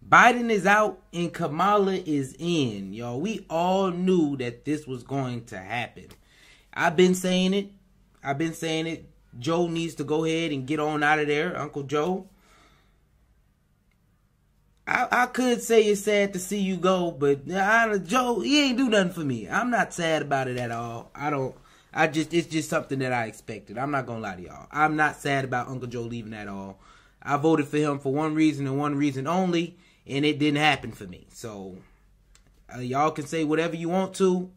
Biden is out and Kamala is in, y'all. We all knew that this was going to happen. I've been saying it. Joe needs to go ahead and get on out of there, Uncle Joe. I could say it's sad to see you go, but Joe, he ain't do nothing for me. I'm not sad about it at all. It's just something that I expected. I'm not gonna lie to y'all. I'm not sad about Uncle Joe leaving at all. I voted for him for one reason and one reason only, and it didn't happen for me. So, y'all can say whatever you want to.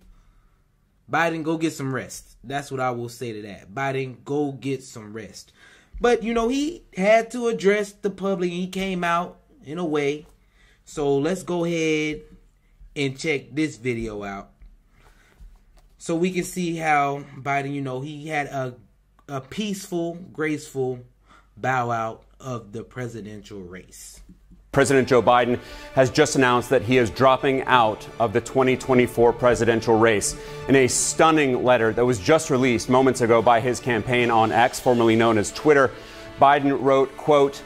Biden, go get some rest. That's what I will say to that. Biden, go get some rest. But, you know, he had to address the public. He came out in a way. So, let's go ahead and check this video out. So, we can see how Biden, you know, he had a peaceful, graceful bow out of the presidential race. President Joe Biden has just announced that he is dropping out of the 2024 presidential race. In a stunning letter that was just released moments ago by his campaign on X, formerly known as Twitter, Biden wrote, quote,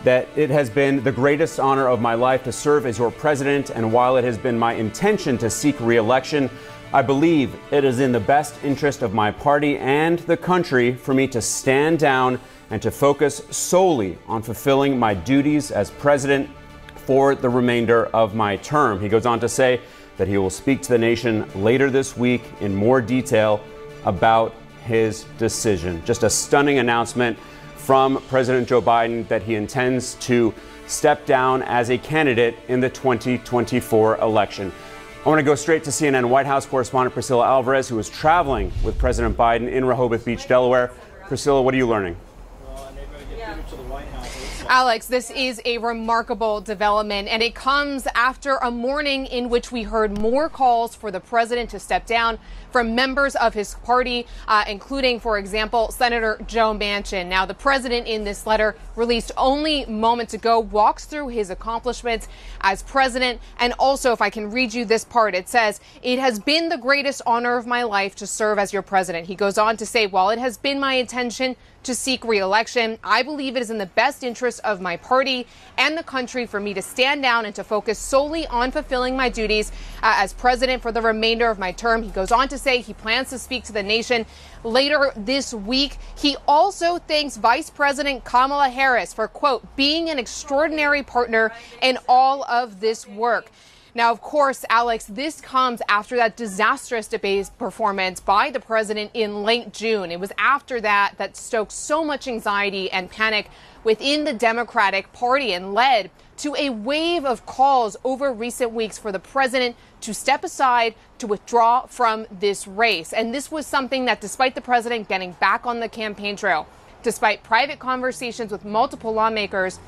that it has been the greatest honor of my life to serve as your president, and while it has been my intention to seek re-election, I believe it is in the best interest of my party and the country for me to stand down and to focus solely on fulfilling my duties as president for the remainder of my term. He goes on to say that he will speak to the nation later this week in more detail about his decision. Just a stunning announcement from President Joe Biden that he intends to step down as a candidate in the 2024 election. I want to go straight to CNN White House correspondent Priscilla Alvarez, who is traveling with President Biden in Rehoboth Beach, Delaware. Priscilla, what are you learning? Alex, this is a remarkable development, and it comes after a morning in which we heard more calls for the president to step down from members of his party, including, for example, Senator Joe Manchin. Now, the president in this letter released only moments ago walks through his accomplishments as president. And also, if I can read you this part, it says, "It has been the greatest honor of my life to serve as your president." He goes on to say, "While it has been my intention to seek re-election, I believe it is in the best interest of my party and the country for me to stand down and to focus solely on fulfilling my duties as president for the remainder of my term." He goes on to say he plans to speak to the nation later this week. He also thanks Vice President Kamala Harris for, quote, being an extraordinary partner in all of this work. Now, of course, Alex, this comes after that disastrous debate performance by the president in late June. It was after that that stoked so much anxiety and panic within the Democratic Party and led to a wave of calls over recent weeks for the president to step aside, to withdraw from this race. And this was something that, despite the president getting back on the campaign trail, despite private conversations with multiple lawmakers,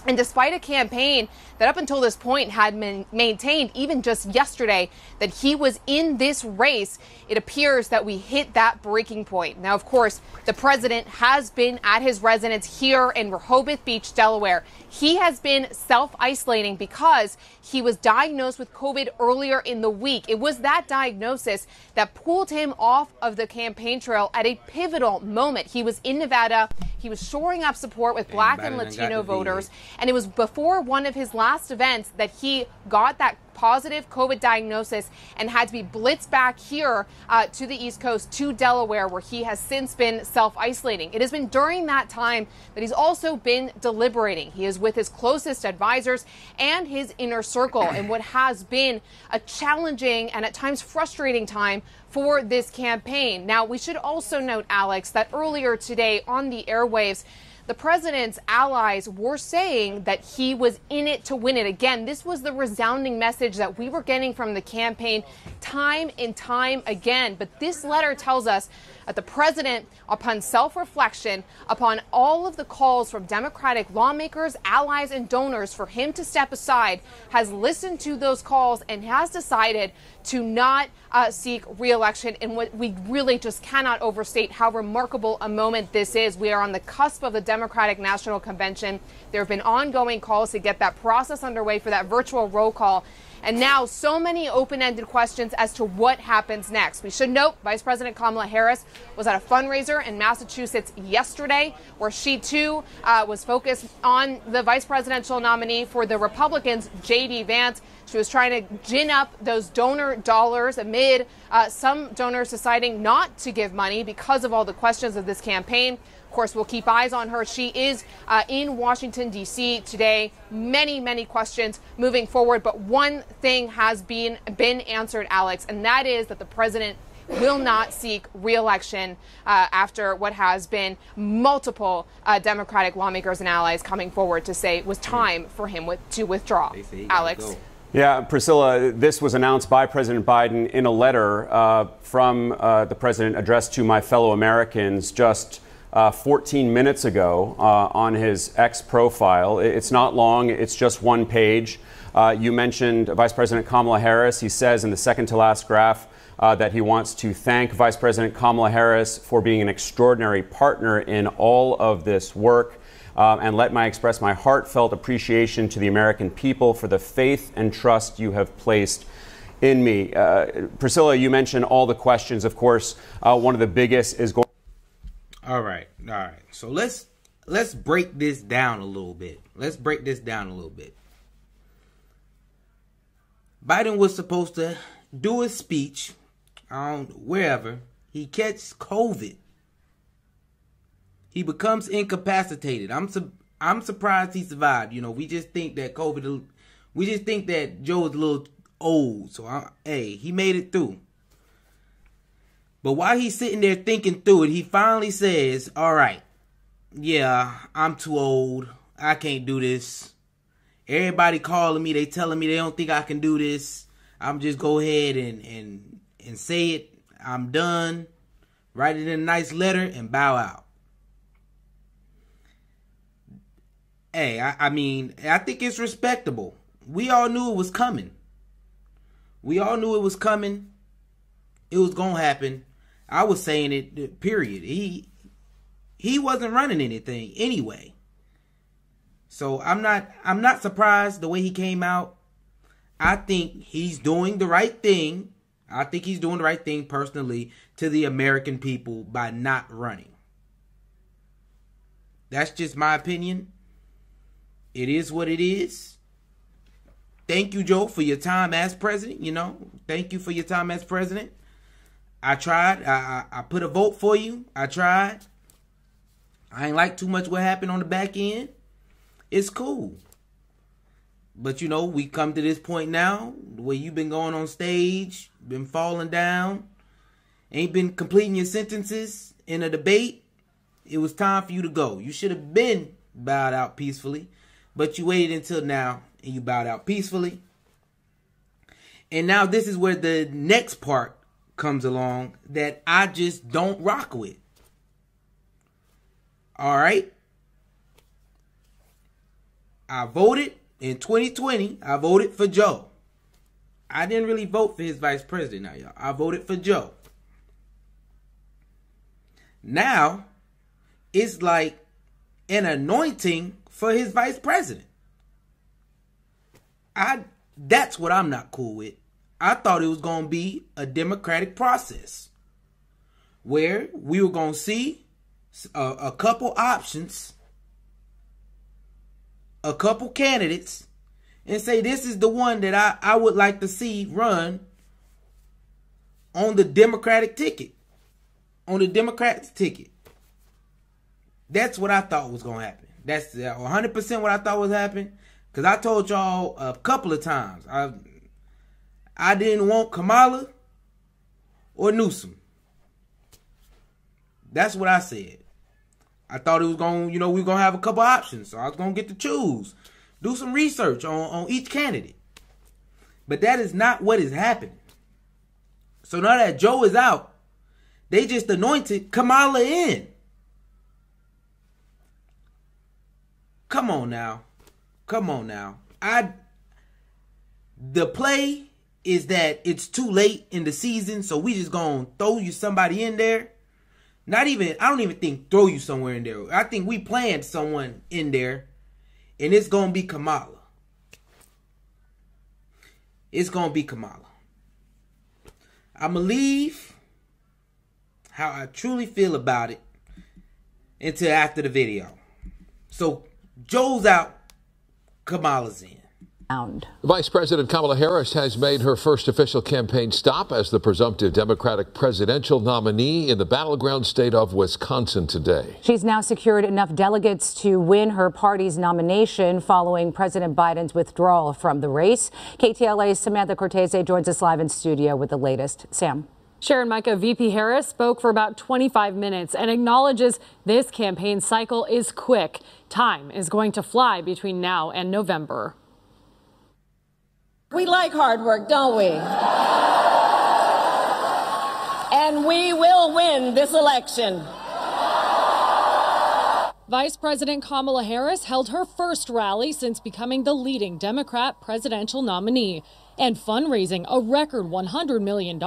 and despite a campaign that up until this point had maintained, even just yesterday, that he was in this race, it appears that we hit that breaking point. Now, of course, the president has been at his residence here in Rehoboth Beach, Delaware. He has been self-isolating because he was diagnosed with COVID earlier in the week. It was that diagnosis that pulled him off of the campaign trail at a pivotal moment. He was in Nevada. He was shoring up support with Black and Latino voters. And it was before one of his last events that he got that positive COVID diagnosis and had to be blitzed back here to the East Coast, to Delaware, where he has since been self-isolating. It has been during that time that he's also been deliberating. He is with his closest advisors and his inner circle in what has been a challenging and at times frustrating time for this campaign. Now, we should also note, Alex, that earlier today on the airwaves, the president's allies were saying that he was in it to win it. Again, this was the resounding message that we were getting from the campaign time and time again. But this letter tells us that the president, upon self-reflection, upon all of the calls from Democratic lawmakers, allies, and donors for him to step aside, has listened to those calls and has decided to not seek re-election in what we really just cannot overstate how remarkable a moment this is. We are on the cusp of the Democratic Democratic National Convention. There have bbeen ongoing calls to get that process underway for that virtual roll call. And now so many open-ended questions as to what happens next. We should note Vice President Kamala Harris was at a fundraiser in Massachusetts yesterday where she, too, was focused on the vice presidential nominee for the Republicans, J.D. Vance. She was trying to gin up those donor dollars amid some donors deciding not to give money because of all the questions of this campaign. Of course, we'll keep eyes on her. She is in Washington, D.C. today. Many questions moving forward. But one thing has been answered, Alex, and that is that the president will not seek re-election after what has been multiple Democratic lawmakers and allies coming forward to say it was time for him to withdraw. Alex. Yeah, Priscilla, this was announced by President Biden in a letter from the president addressed to my fellow Americans just 14 minutes ago on his X profile. It's not long. It's just one page. You mentioned Vice President Kamala Harris. He says in the second to last graph that he wants to thank Vice President Kamala Harris for being an extraordinary partner in all of this work. And let me express my heartfelt appreciation to the American people for the faith and trust you have placed in me. Priscilla, you mentioned all the questions. Of course, one of the biggest is going. All right. So let's break this down a little bit. Biden was supposed to do a speech wherever. He catches COVID. He becomes incapacitated. I'm surprised he survived. You know, we just think that we just think that Joe is a little old. So, he made it through. But while he's sitting there thinking through it, he finally says, all right, yeah, I'm too old. I can't do this. Everybody calling me. They telling me they don't think I can do this. I'm just go ahead and say it. I'm done. Write it in a nice letter and bow out. I mean, I think it's respectable. We all knew it was coming. It was going to happen. I was saying it, period. He wasn't running anything anyway. So I'm not surprised the way he came out. I think he's doing the right thing. I think he's doing the right thing personally to the American people by not running. That's just my opinion. It is what it is. Thank you, Joe, for your time as president. Thank you for your time as president. I tried. I put a vote for you. I tried. I ain't like too much what happened on the back end. It's cool. But, we come to this point now where you've been going on stage, been falling down, ain't been completing your sentences in a debate. It was time for you to go. You should have been bowed out peacefully, but you waited until now and you bowed out peacefully. And now this is where the next part comes along that I just don't rock with. All right. I voted in 2020. I voted for Joe. I didn't really vote for his vice president now, y'all. I voted for Joe. Now, it's like an anointing for his vice president. That's what I'm not cool with. I thought it was going to be a democratic process where we were going to see a couple options, a couple candidates, and say this is the one that I would like to see run on the Democratic ticket. That's what I thought was going to happen. That's 100% what I thought was happening. Because I told y'all a couple of times, I didn't want Kamala or Newsom. That's what I said. I thought it was going, we were going to have a couple options. So I was going to get to choose. Do some research on each candidate. But that is not what is happening. So now that Joe is out, they just anointed Kamala in. Come on now. The play is that it's too late in the season, so we just gonna throw you somebody in there. I don't even think throw you somewhere in there. I think we planned someone in there, and it's going to be Kamala. It's going to be Kamala. I'm going to leave how I truly feel about it until after the video. So, Joe's out, Kamala's in. Vice President Kamala Harris has made her first official campaign stop as the presumptive Democratic presidential nominee in the battleground state of Wisconsin today. She's now secured enough delegates to win her party's nomination following President Biden's withdrawal from the race. KTLA's Samantha Cortese joins us live in studio with the latest. Sam. Sharon, Micah, VP Harris spoke for about 25 minutes and acknowledges this campaign cycle is quick. Time is going to fly between now and November. We like hard work, don't we? And we will win this election. Vice President Kamala Harris held her first rally since becoming the leading Democrat presidential nominee and fundraising a record $100 million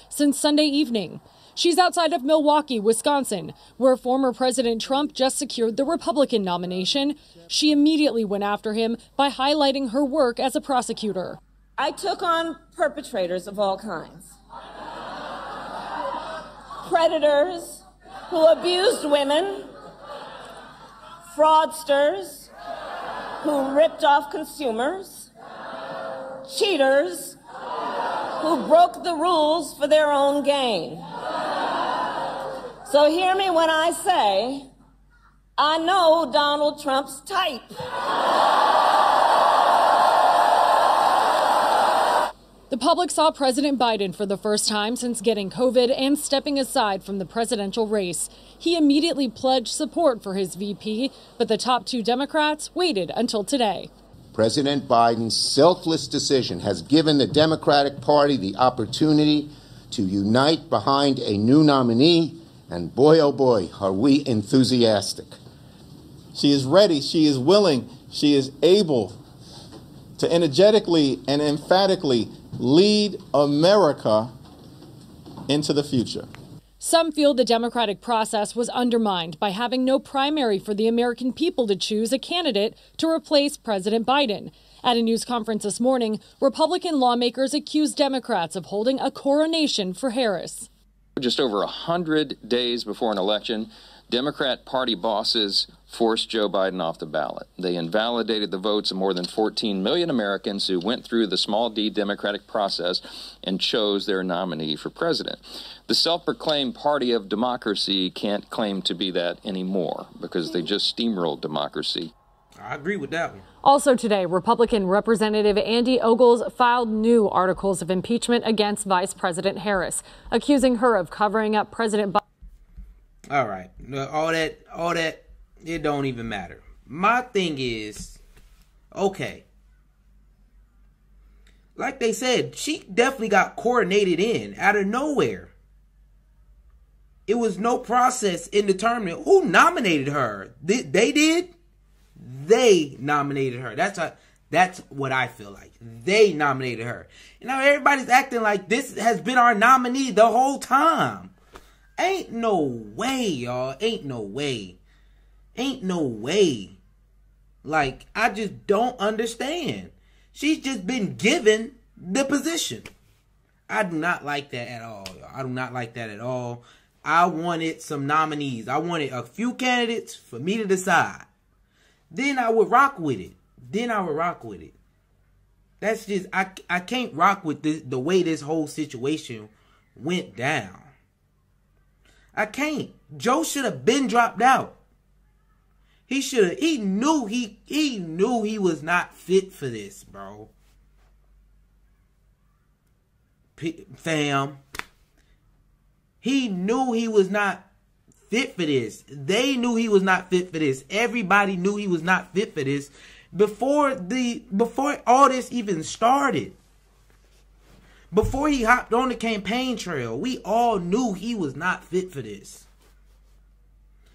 since Sunday evening. She's outside of Milwaukee, Wisconsin, where former President Trump just secured the Republican nomination. She immediately went after him by highlighting her work as a prosecutor. I took on perpetrators of all kinds. Predators who abused women, fraudsters who ripped off consumers, cheaters who broke the rules for their own gain. So hear me when I say, I know Donald Trump's type. The public saw President Biden for the first time since getting COVID and stepping aside from the presidential race. He immediately pledged support for his VP, but the top two Democrats waited until today. President Biden's selfless decision has given the Democratic Party the opportunity to unite behind a new nominee, and boy, oh boy, are we enthusiastic. She is ready, she is willing, she is able to energetically and emphatically lead America into the future. Some feel the democratic process was undermined by having no primary for the American people to choose a candidate to replace President Biden. At a news conference this morning, Republican lawmakers accused Democrats of holding a coronation for Harris. Just over 100 days before an election, Democrat Party bosses forced Joe Biden off the ballot. They invalidated the votes of more than 14 million Americans who went through the small d democratic process and chose their nominee for president. The self-proclaimed party of democracy can't claim to be that anymore because they just steamrolled democracy. I agree with that one. Also today, Republican Representative Andy Ogles filed new articles of impeachment against Vice President Harris, accusing her of covering up President Biden. All right. All that, it don't even matter. My thing is, okay. Like they said, she definitely got coronated in out of nowhere. It was no process in determining who nominated her. They did. They nominated her. That's what I feel like. They nominated her. You know, everybody's acting like this has been our nominee the whole time. Ain't no way, y'all. Ain't no way. Ain't no way. Like, I just don't understand. She's just been given the position. I do not like that at all, y'all. I do not like that at all. I wanted some nominees. I wanted a few candidates for me to decide. Then I would rock with it. That's just, I can't rock with the way this whole situation went down. I can't. Joe should have been dropped out. He knew he was not fit for this, bro. Fam. He knew he was not fit for this. They knew he was not fit for this. Everybody knew he was not fit for this before all this even started. Before he hopped on the campaign trail, we all knew he was not fit for this.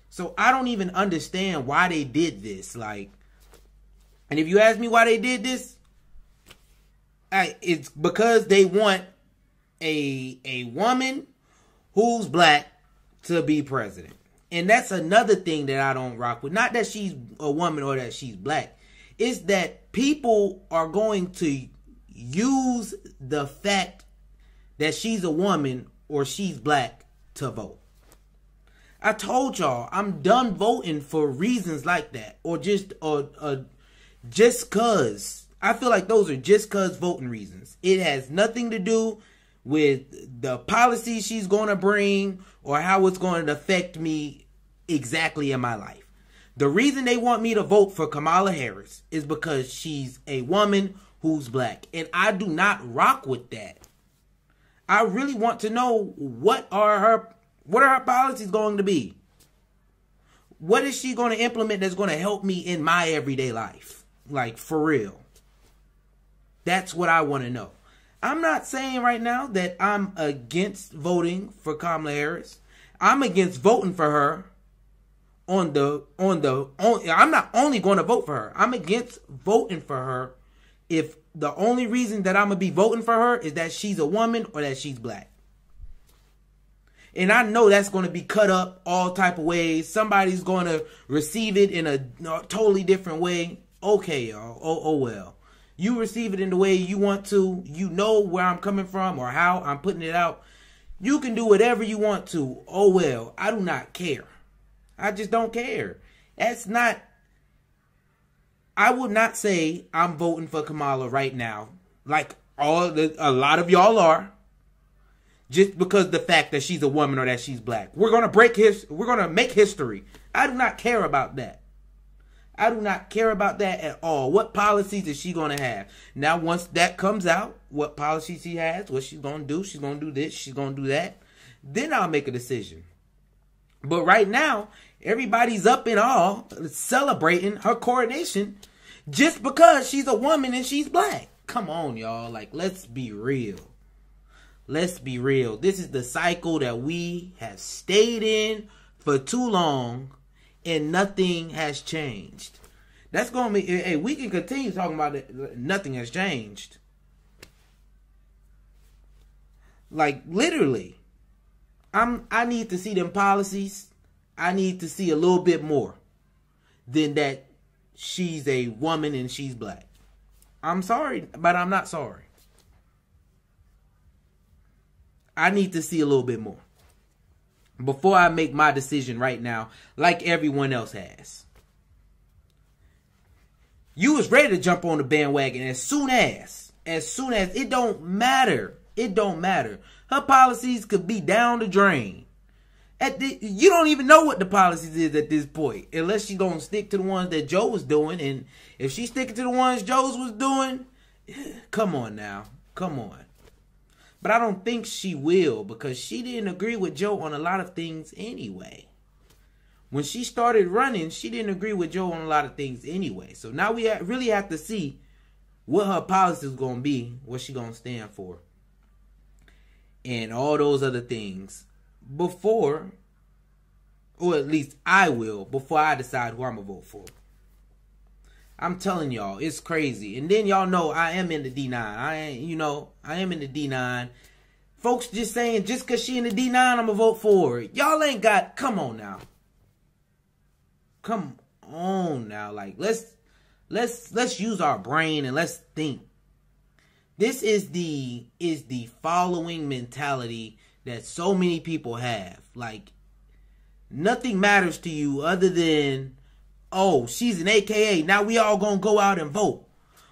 So I don't even understand why they did this. Like, and if you ask me why they did this, it's because they want a woman who's black to be president. And that's another thing that I don't rock with. Not that she's a woman or that she's black. It's that people are going to use the fact that she's a woman or she's black to vote. I told y'all I'm done voting for reasons like that, or just cause. I feel like those are just cause voting reasons. It has nothing to do with the policies she's going to bring or how it's going to affect me exactly in my life. The reason they want me to vote for Kamala Harris is because she's a woman who's black, and I do not rock with that. I really want to know what are her policies going to be? What is she going to implement that's going to help me in my everyday life? Like, for real. That's what I want to know. I'm not saying right now that I'm against voting for Kamala Harris. I'm against voting for her I'm not only going to vote for her. I'm against voting for her if the only reason that I'm going to be voting for her is that she's a woman or that she's black. And I know that's going to be cut up all type of ways. Somebody's going to receive it in a totally different way. Okay, y'all. Oh well. You receive it in the way you want to. You know where I'm coming from or how I'm putting it out. You can do whatever you want to. Oh well. I do not care. I just don't care. That's not... I would not say I'm voting for Kamala right now, like a lot of y'all are, just because the fact that she's a woman or that she's black. We're gonna make history. I do not care about that. I do not care about that at all. What policies is she gonna have? Now, once that comes out, what policies she has, what she's gonna do, she's gonna do this, she's gonna do that, then I'll make a decision. But right now, everybody's up in all celebrating her coronation just because she's a woman and she's black. Come on, y'all. Like, let's be real. Let's be real. This is the cycle that we have stayed in for too long and nothing has changed. That's going to be... Hey, we can continue talking about it. Nothing has changed. Like, literally. I need to see them policies. I need to see a little bit more than that she's a woman and she's black. I'm sorry, but I'm not sorry. I need to see a little bit more before I make my decision right now, like everyone else has. You was ready to jump on the bandwagon as soon as it don't matter. It don't matter. Her policies could be down the drain. You don't even know what the policies is at this point, unless she's going to stick to the ones that Joe was doing. And if she's sticking to the ones Joe was doing, come on now. Come on. But I don't think she will, because she didn't agree with Joe on a lot of things anyway. When she started running, she didn't agree with Joe on a lot of things anyway. So now we really have to see what her policy is going to be, what she's going to stand for, and all those other things before, or at least I will, before I decide who I'm going to vote for. I'm telling y'all, it's crazy. And then y'all know I am in the D9. I am in the D9. Folks just saying, just because she in the D9, I'm going to vote for her. Y'all ain't got, come on now. Come on now. Like, let's use our brain and let's think. This is the following mentality that so many people have. Like, nothing matters to you other than, oh, she's an AKA. Now we all gonna go out and vote.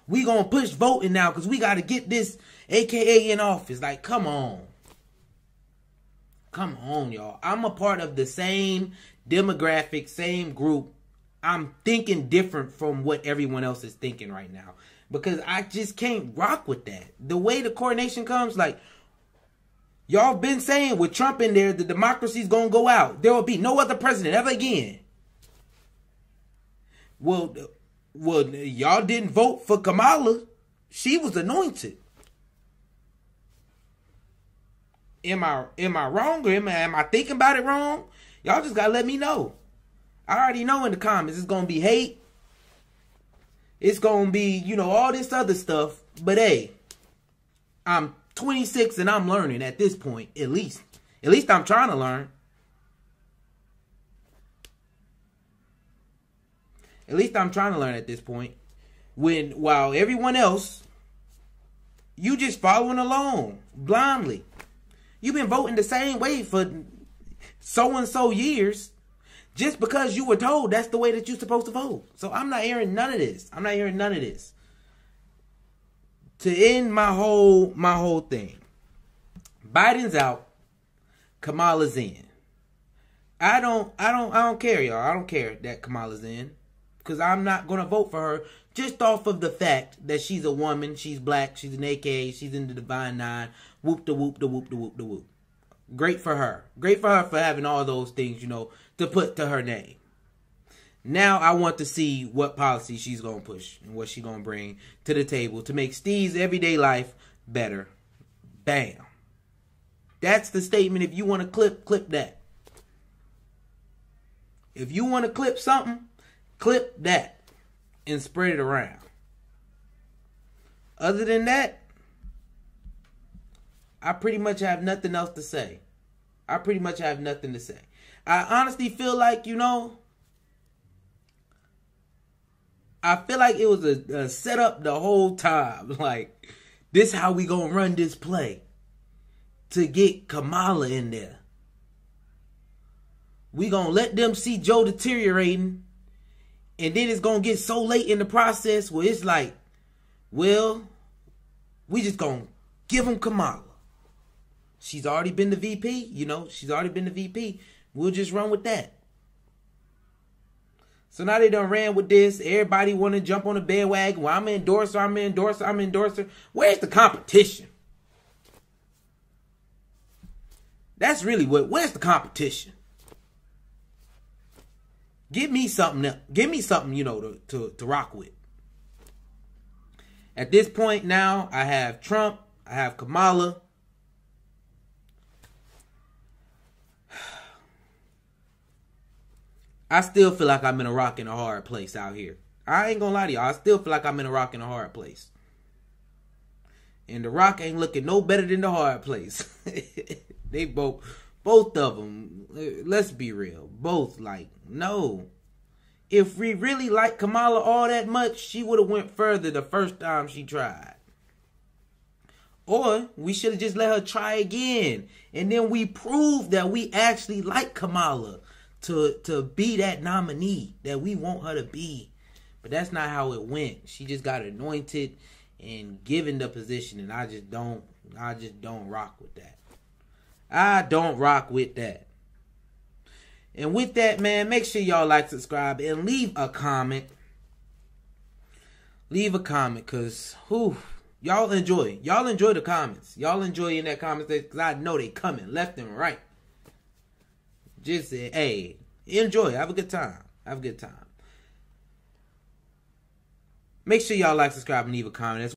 We gonna push voting now because we got to get this AKA in office. Like, come on. Come on, y'all. I'm a part of the same demographic, same group. I'm thinking different from what everyone else is thinking right now, because I just can't rock with that. The way the coronation comes, like, y'all been saying with Trump in there, the democracy's gonna go out. There will be no other president ever again. Well, y'all didn't vote for Kamala. She was anointed. Am I wrong, or am I thinking about it wrong? Y'all just gotta let me know. I already know in the comments it's gonna be hate. It's gonna be, all this other stuff. But hey, I'm 26 and I'm learning at this point. At least I'm trying to learn. At least I'm trying to learn at this point. While everyone else, you just following along blindly. You've been voting the same way for so-and-so years just because you were told that's the way that you're supposed to vote. So I'm not hearing none of this. I'm not hearing none of this. To end my whole thing, Biden's out, Kamala's in. I don't care, y'all. I don't care that Kamala's in, because I'm not gonna vote for her just off of the fact that she's a woman, she's black, she's an AKA, she's in the Divine Nine. Whoop the whoop the whoop the whoop the whoop. Great for her. Great for her for having all those things, to put to her name. Now I want to see what policy she's going to push and what she's going to bring to the table to make Steve's everyday life better. Bam. That's the statement. If you want to clip that. If you want to clip something, clip that and spread it around. Other than that, I pretty much have nothing else to say. I pretty much have nothing to say. I honestly feel like, I feel like it was a setup the whole time. Like, this how we gonna run this play to get Kamala in there. We gonna let them see Joe deteriorating, and then it's gonna get so late in the process where it's like, well, we just gonna give them Kamala. She's already been the VP, she's already been the VP. We'll just run with that. So now they done ran with this. Everybody want to jump on the bandwagon. Well, I'm an endorser. Where's the competition? That's really where's the competition? Give me something else. Give me something, to rock with. At this point now, I have Trump. I have Kamala. I still feel like I'm in a rock and a hard place out here. I ain't gonna lie to y'all. I still feel like I'm in a rock and a hard place. And the rock ain't looking no better than the hard place. They both of them, let's be real. Both no. If we really like Kamala all that much, she would have went further the first time she tried. Or we should have just let her try again. And then we proved that we actually like Kamala. To be that nominee that we want her to be. But that's not how it went. She just got anointed and given the position, and I just don't rock with that. I don't rock with that. And with that, man, make sure y'all like, subscribe, and leave a comment. Leave a comment, cause y'all enjoy the comments. Y'all enjoy in that comment section, cause I know they coming left and right. Just say, hey, enjoy. Have a good time. Have a good time. Make sure y'all like, subscribe, and leave a comment.